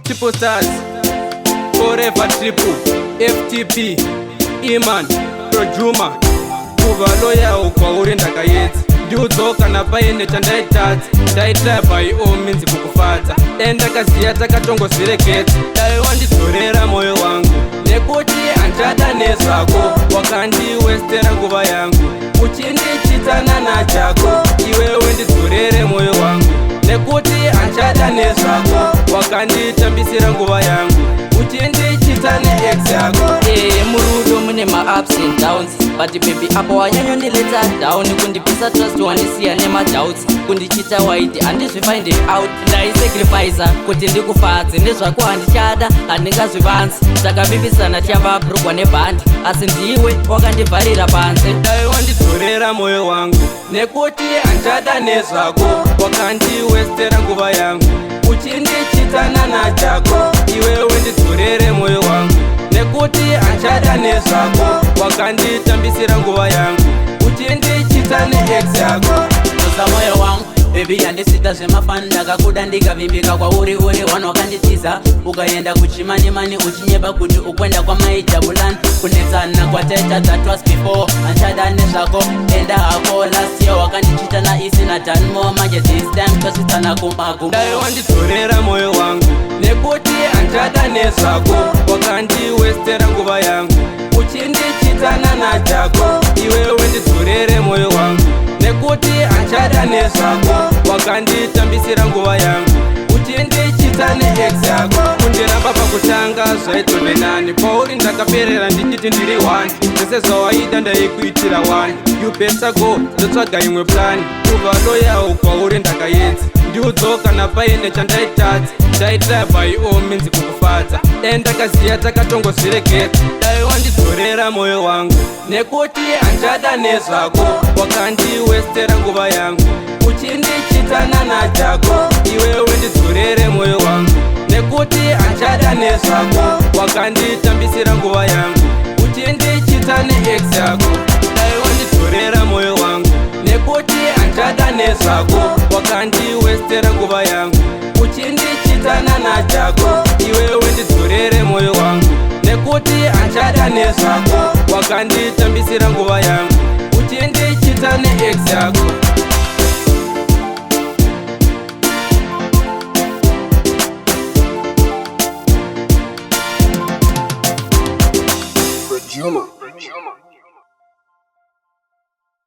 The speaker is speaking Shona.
Triple Stars, Forever Triple, FTP, Iman, Projuma, Kuvaloya ukwauri ndakaedza ndiudzoka napaine chandaitatsa ndaitaya by all means kukufadza endakaziya takatongozvireketa dai wandidzorera mwoyo wangu nekuti handada nezvako wakandiwestera nguva yangu uchindichitanana chako iwewe ndidzorere mwoyo wangu nekuti handada nezvako wakanditambisira nguva yangu uchindichita neex yako murudo mune ma-ups and downs but baby apo wanyanyondiletsa down kundipisa trust wandisiya nema-doubts kundichita waiti handizvifind out ndaisacrifica kuti ndikufadze nezvako handichada handingazvivanzi takavivisana tichavabrugwa nebhandi asi ndiwe wakandivharira panze dai wandidzorera mwoyo wangu nekuti handada nezvako wakandiwestera nguva yangu uchindichitanana chako iwewe ndidzorere mwoyo wangu nekuti handada nezvako wakanditambisira nguva yangu uchindichita neex yako tosa moyo wangu bebi yandisita zvemafani ndakakuda ndikavimbika kwauri uri wani wakanditiza ukaenda kuchimanimani uchinyeba kuti ukwenda kwamaijabulani kunetsana kwataita that was before handada nezvako enda hako last year wakandichita naisina tanmo manje this time tositsana kumagu dai wandidzorera mwoyo wangu nekuti handada nezvako wakandiwestera nguva yangu uchindichitanana chako iwewe ndidzorere mwoyo wangu nekuti handada nezvako wakanditambisira nguva yangu uchindichita neex yako kundiramba pakutanga zvaitove nani pauri ndakaperera ndichiti ndiri 1 zvese zvawaida ndaikuitira 1 you better go ndotsvaga imwe plani kuvaloyawo kwauri ndakaedza ndiudzoka napaine chandaitatsa ndaitaya by all means kukufadza endakaziya takatongozvireketa dai wandidzorera mwoyo wangu nekuti handada nezvako wakandiwestera nguva yangu uchindichitanana chako iwewe ndidzorere mwoyo wangu nekuti handada nezvako wakanditambisira nguva yangu uchindichita neex yako dai wandidzorera mwoyo wangu nekuti handada nezvako wakandiwestera nguva yangu uchindichitanana chako iwewe ndidzorere mwoyo wangu nekuti handada nezvako wakanditambisira nguva yangu uchindichita neex yako